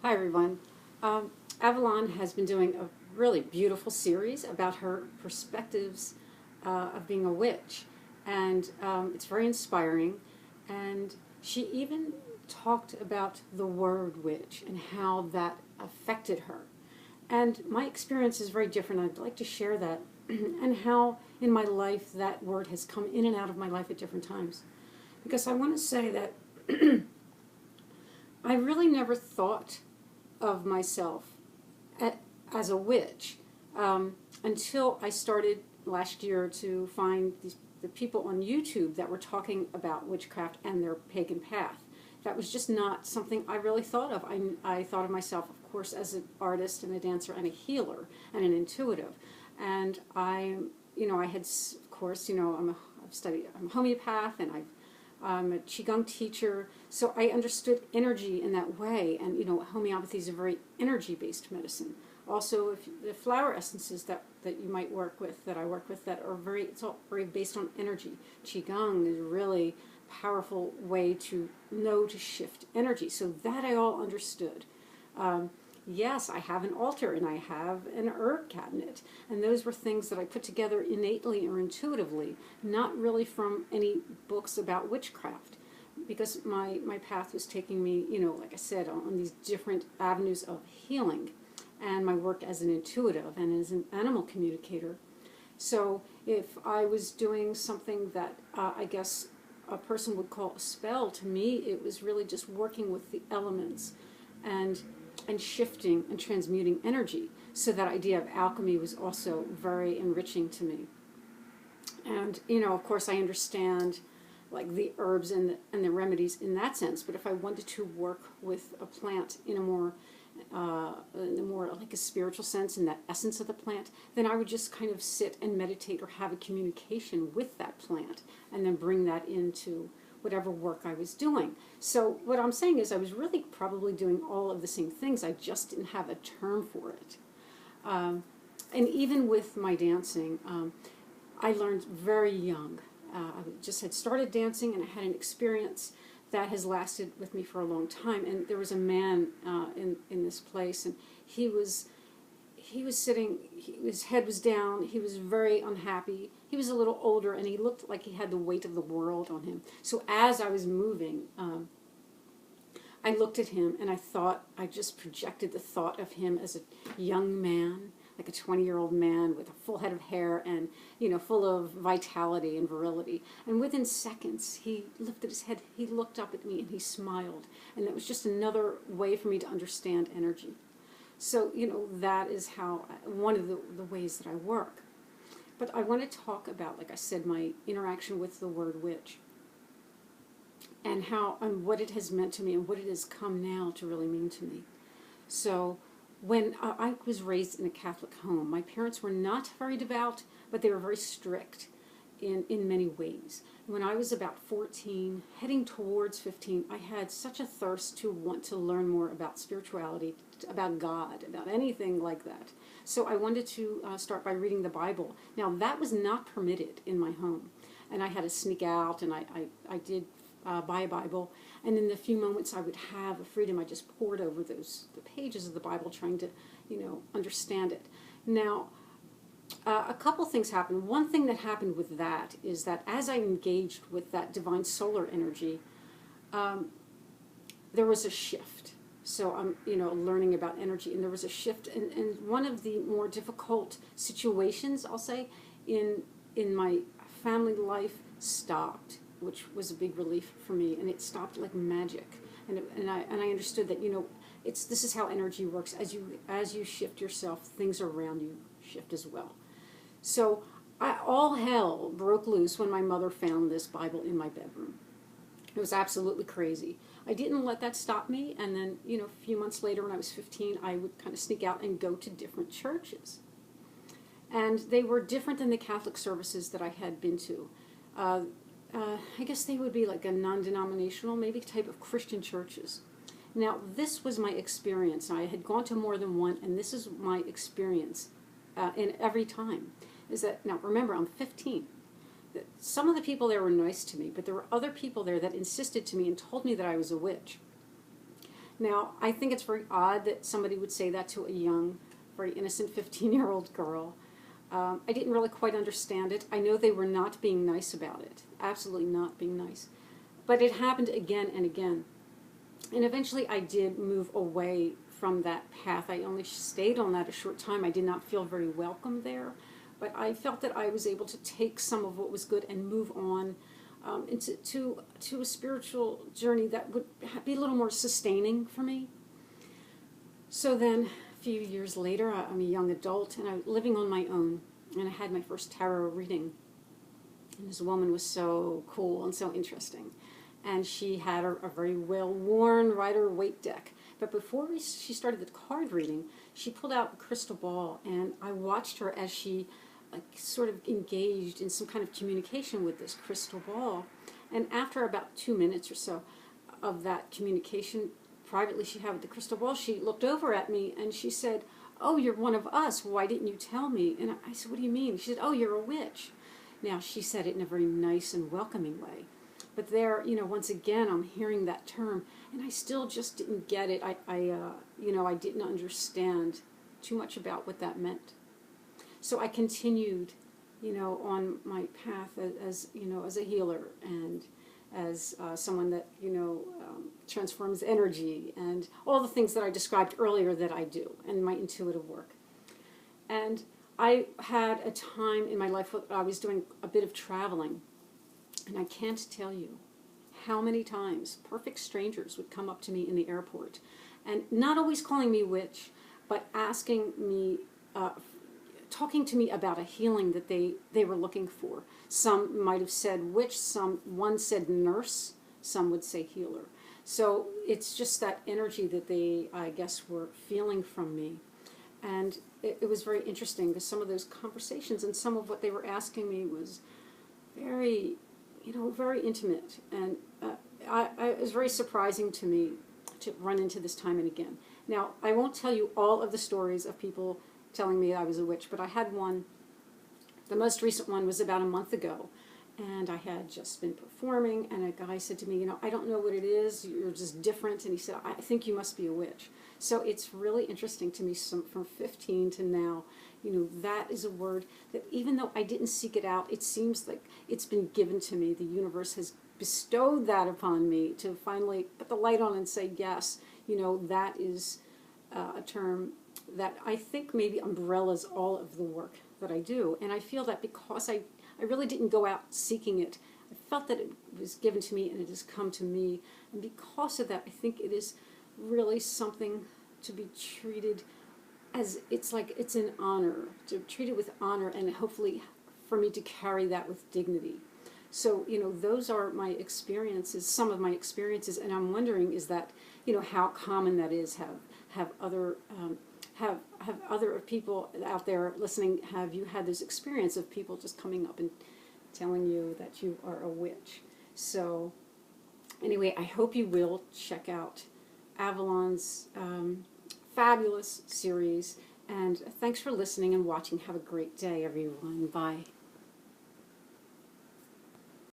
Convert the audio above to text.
Hi, everyone. Avalon has been doing a really beautiful series about her perspectives of being a witch, and it's very inspiring. And she even talked about the word witch and how that affected her. And my experience is very different. I'd like to share that and how in my life that word has come in and out of my life at different times. Because I want to say that I really never thought of myself as a witch until I started last year to find the people on YouTube that were talking about witchcraft and their pagan path. That was just not something I really thought of. I thought of myself, of course, as an artist and a dancer and a healer and an intuitive. And I had, of course, I'm a homeopath, and I'm a Qigong teacher, so I understood energy in that way. And homeopathy is a very energy-based medicine. Also, if the flower essences that you might work with, that I work with, that are it's all very based on energy. Qigong is a really powerful way to know to shift energy. So that I all understood. Yes, I have an altar and I have an herb cabinet. And those were things that I put together innately or intuitively, not really from any books about witchcraft. Because my path was taking me, like I said, on these different avenues of healing and my work as an intuitive and as an animal communicator. So if I was doing something that I guess a person would call a spell, to me it was really just working with the elements and shifting and transmuting energy. So that idea of alchemy was also very enriching to me. And of course I understand like the herbs and the remedies in that sense, but if I wanted to work with a plant in a more like a spiritual sense, in that essence of the plant, then I would just kind of sit and meditate or have a communication with that plant and then bring that into whatever work I was doing. So what I'm saying is I was really probably doing all of the same things, I just didn't have a term for it. And even with my dancing, I learned very young. I just had started dancing and I had an experience that has lasted with me for a long time. And there was a man in this place, and he was sitting, his head was down, he was very unhappy. He was a little older and he looked like he had the weight of the world on him. So as I was moving, I looked at him and I just projected the thought of him as a young man, like a 20-year-old man with a full head of hair and, full of vitality and virility. And within seconds, he lifted his head, he looked up at me and he smiled. And that was just another way for me to understand energy. So, that is how, one of the ways that I work. But I want to talk about, like I said, my interaction with the word witch and what it has meant to me and what it has come now to really mean to me. So when I was raised in a Catholic home, my parents were not very devout, but they were very strict in many ways. When I was about 14, heading towards 15, I had such a thirst to want to learn more about spirituality, about God, about anything like that. So I wanted to start by reading the Bible. Now, that was not permitted in my home, and I had to sneak out, and I did buy a Bible, and in the few moments I would have a freedom, I just poured over the pages of the Bible, trying to, understand it. Now, a couple things happened. One thing that happened with that is that as I engaged with that divine solar energy, there was a shift. So I'm, learning about energy, and there was a shift. And one of the more difficult situations, I'll say, in my family life stopped, which was a big relief for me, and it stopped like magic. And I understood that, this is how energy works. As you shift yourself, things around you shift as well. So all hell broke loose when my mother found this Bible in my bedroom. It was absolutely crazy. I didn't let that stop me, and then, a few months later when I was 15, I would kind of sneak out and go to different churches. And they were different than the Catholic services that I had been to. I guess they would be like a non-denominational, maybe type of Christian churches. Now, this was my experience. I had gone to more than one, and this is my experience in every time. Is that, now remember, I'm 15. Some of the people there were nice to me, but there were other people there that insisted to me and told me that I was a witch. Now, I think it's very odd that somebody would say that to a young, very innocent 15-year-old girl. I didn't really quite understand it. I know they were not being nice about it, absolutely not being nice. But it happened again and again. And eventually I did move away from that path. I only stayed on that a short time. I did not feel very welcome there. But I felt that I was able to take some of what was good and move on into a spiritual journey that would be a little more sustaining for me. So then, a few years later, I'm a young adult, and I'm living on my own, and I had my first tarot reading. And this woman was so cool and so interesting. And she had a very well-worn Rider-Waite deck. But before she started the card reading, she pulled out a crystal ball, and I watched her as she sort of engaged in some kind of communication with this crystal ball. And after about 2 minutes or so of that communication privately she had with the crystal ball, she looked over at me and she said, "Oh, you're one of us. Why didn't you tell me?" And I said, "What do you mean?" She said, "Oh, you're a witch." Now, she said it in a very nice and welcoming way. But there, once again, I'm hearing that term, and I still just didn't get it. I didn't understand too much about what that meant. So I continued, on my path as a healer and as someone that, transforms energy and all the things that I described earlier that I do and my intuitive work. And I had a time in my life where I was doing a bit of traveling, and I can't tell you how many times perfect strangers would come up to me in the airport and not always calling me witch, but asking me, talking to me about a healing that they were looking for. Some might have said witch, one said nurse, some would say healer. So it's just that energy that they, I guess, were feeling from me. And it was very interesting because some of those conversations and some of what they were asking me was very, very intimate. And it was very surprising to me to run into this time and again. Now, I won't tell you all of the stories of people telling me I was a witch, but I had one. The most recent one was about a month ago, and I had just been performing, and a guy said to me, "I don't know what it is, you're just different," and he said, "I think you must be a witch." So it's really interesting to me, from 15 to now, that is a word that even though I didn't seek it out, it seems like it's been given to me. The universe has bestowed that upon me to finally put the light on and say, yes, that is a term that I think maybe umbrellas all of the work that I do. And I feel that because I really didn't go out seeking it, I felt that it was given to me and it has come to me. And because of that, I think it is really something to be treated as, it's an honor, to treat it with honor, and hopefully for me to carry that with dignity. So, those are my experiences, some of my experiences, and I'm wondering, is that, how common that is. Have other people out there listening, have you had this experience of people just coming up and telling you that you are a witch? So, anyway, I hope you will check out Avalon's fabulous series, and thanks for listening and watching. Have a great day, everyone. Bye.